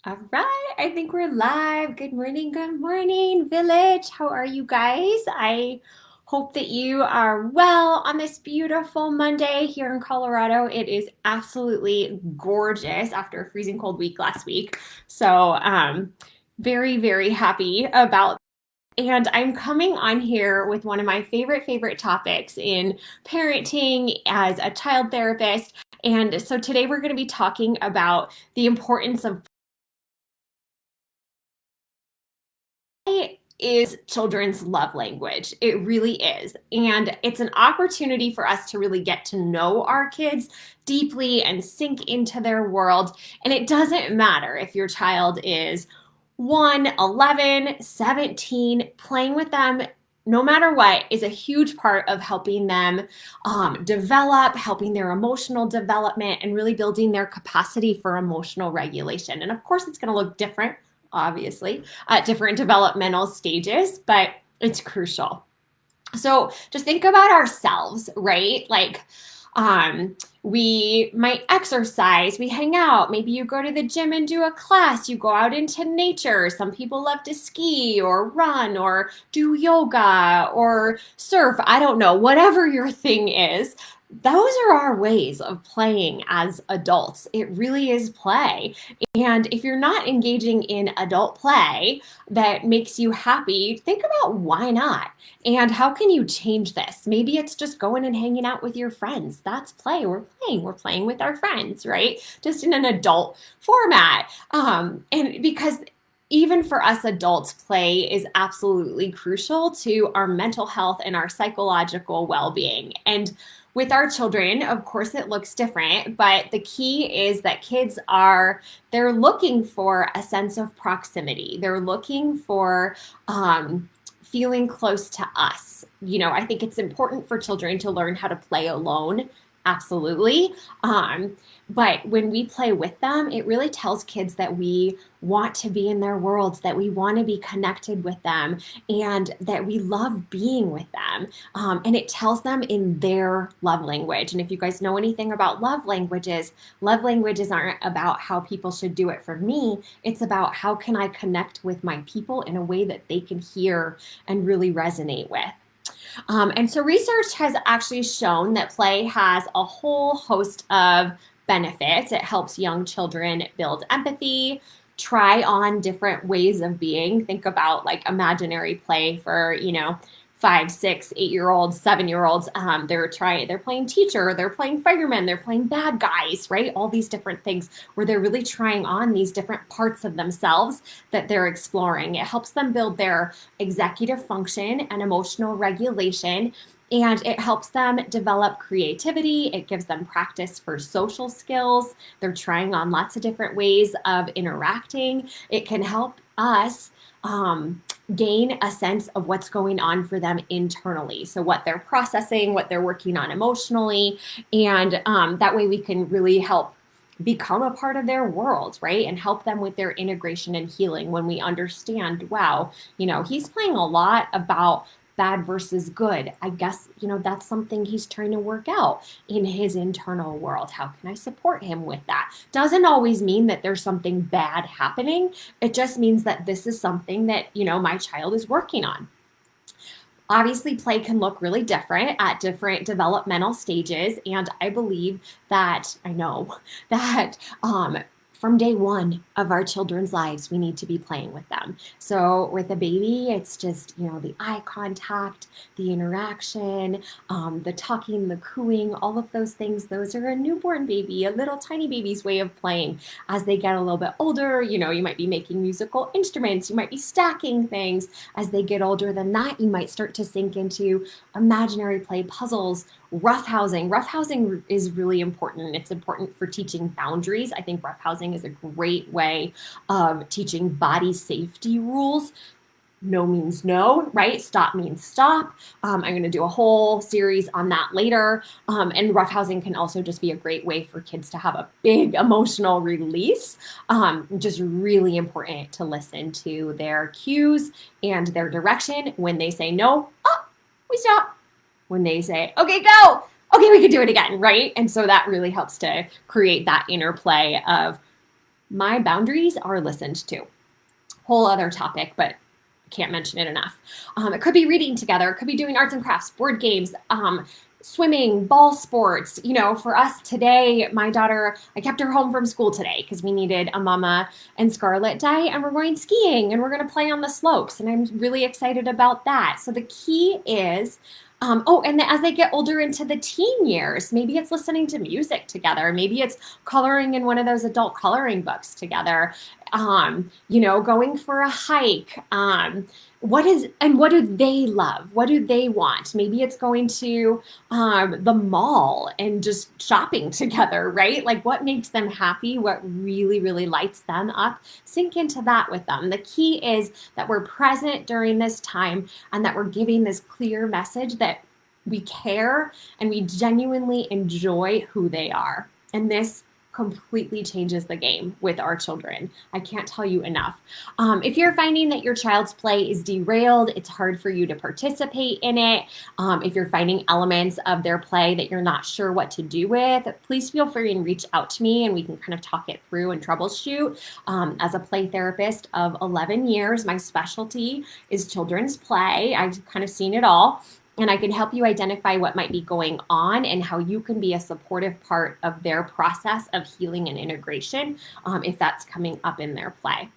All right, I think we're live. Good morning, village. How are you guys? I hope that you are well on this beautiful Monday here in Colorado. It is absolutely gorgeous after a freezing cold week last week. Very, very happy about. And I'm coming on here with one of my favorite topics in parenting as a child therapist. And so today we're going to be talking about the importance of is children's love language. It really is. And it's an opportunity for us to really get to know our kids deeply and sink into their world. And it doesn't matter if your child is 1, 11, 17, playing with them no matter what is a huge part of helping them develop, helping their emotional development, and really building their capacity for emotional regulation. And of course, it's going to look different, obviously, at different developmental stages, but it's crucial. So just think about ourselves, right? We might exercise, we hang out, maybe you go to the gym and do a class, you go out into nature. Some people love to ski or run or do yoga or surf. I don't know, whatever your thing is. Those are our ways of playing as adults. It really is play. And if you're not engaging in adult play that makes you happy, think about why not. And how can you change this? Maybe it's just going and hanging out with your friends. That's play. We're playing. We're playing with our friends, right? Just in an adult format. And because even for us adults, play is absolutely crucial to our mental health and our psychological well being. And with our children, of course, it looks different, but the key is that they're looking for a sense of proximity. They're looking for, feeling close to us. I think it's important for children to learn how to play alone. Absolutely. But when we play with them, it really tells kids that we want to be in their worlds, that we want to be connected with them, and that we love being with them. And it tells them in their love language. And if you guys know anything about love languages aren't about how people should do it for me. It's about how can I connect with my people in a way that they can hear and really resonate with. And so research has actually shown that play has a whole host of benefits. It helps young children build empathy, try on different ways of being. Think about like imaginary play for, 5, 6, 8-year olds, 7-year olds. They're playing teacher, they're playing fireman, they're playing bad guys, right? All these different things where they're really trying on these different parts of themselves that they're exploring. It helps them build their executive function and emotional regulation. And it helps them develop creativity. It gives them practice for social skills. They're trying on lots of different ways of interacting. It can help us gain a sense of what's going on for them internally. So, what they're processing, what they're working on emotionally. And that way we can really help become a part of their world, right? And help them with their integration and healing when we understand, wow, he's playing a lot about bad versus good. I guess, that's something he's trying to work out in his internal world. How can I support him with that? Doesn't always mean that there's something bad happening. It just means that this is something that, my child is working on. Obviously, play can look really different at different developmental stages. And I know that from day one of our children's lives, we need to be playing with them. So with a baby, it's just, the eye contact, the interaction, the talking, the cooing, all of those things. Those are a newborn baby, a little tiny baby's way of playing. As they get a little bit older, you might be making musical instruments, you might be stacking things. As they get older than that, you might start to sink into imaginary play, puzzles, roughhousing. Roughhousing is really important. It's important for teaching boundaries. I think roughhousing is a great way of teaching body safety rules. No means no, right? Stop means stop. I'm going to do a whole series on that later. And roughhousing can also just be a great way for kids to have a big emotional release. Just really important to listen to their cues and their direction. When they say no, we stop. When they say, okay, go, okay, we can do it again, right? And so that really helps to create that interplay of My boundaries are listened to. Whole other topic, but can't mention it enough. It could be reading together. It could be doing arts and crafts, board games, swimming, ball sports. You know, for us today, my daughter, I kept her home from school today because we needed a mama and Scarlet day, and we're going skiing and we're going to play on the slopes. And I'm really excited about that. So the key is and as they get older into the teen years, maybe it's listening to music together. Maybe it's coloring in one of those adult coloring books together. Going for a hike. What do they love? What do they want? Maybe it's going to the mall and just shopping together, right? Like what makes them happy? What really, really lights them up? Sink into that with them. The key is that we're present during this time and that we're giving this clear message that we care and we genuinely enjoy who they are. And this completely changes the game with our children. I can't tell you enough. If you're finding that your child's play is derailed, it's hard for you to participate in it. If you're finding elements of their play that you're not sure what to do with, please feel free and reach out to me and we can kind of talk it through and troubleshoot. As a play therapist of 11 years, my specialty is children's play. I've kind of seen it all. And I can help you identify what might be going on and how you can be a supportive part of their process of healing and integration if that's coming up in their play.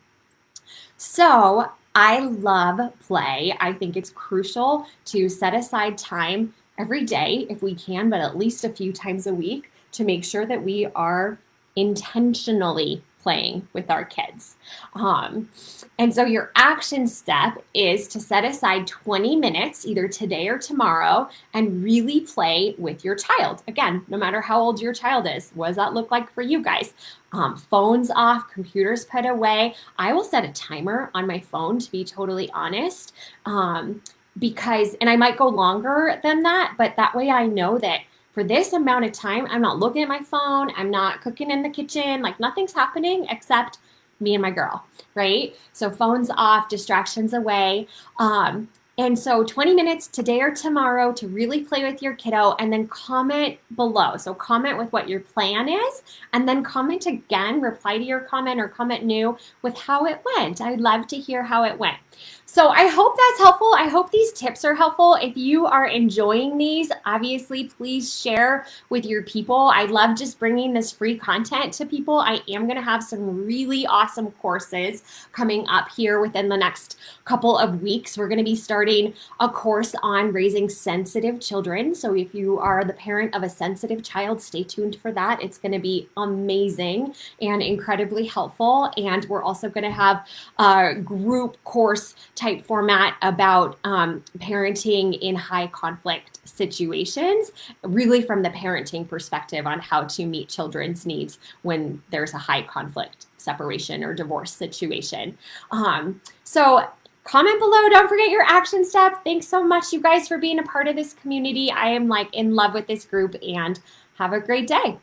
So I love play. I think it's crucial to set aside time every day if we can, but at least a few times a week to make sure that we are intentionally playing with our kids. And so your action step is to set aside 20 minutes, either today or tomorrow, and really play with your child. Again, no matter how old your child is, what does that look like for you guys? Phones off, computers put away. I will set a timer on my phone, to be totally honest, because, and I might go longer than that, but that way I know that for this amount of time, I'm not looking at my phone. I'm not cooking in the kitchen. Like nothing's happening except me and my girl, right? So phones off, distractions away. And so 20 minutes today or tomorrow to really play with your kiddo and then comment below. So comment with what your plan is and then comment again, reply to your comment or comment new with how it went. I'd love to hear how it went. So I hope that's helpful. I hope these tips are helpful. If you are enjoying these, obviously, please share with your people. I love just bringing this free content to people. I am going to have some really awesome courses coming up here within the next couple of weeks. We're going to be starting a course on raising sensitive children. So if you are the parent of a sensitive child, stay tuned for that. It's going to be amazing and incredibly helpful. And we're also going to have a group course type format about parenting in high conflict situations, really from the parenting perspective on how to meet children's needs when there's a high conflict separation or divorce situation. So comment below. Don't forget your action step. Thanks so much, you guys, for being a part of this community. I am like in love with this group and have a great day.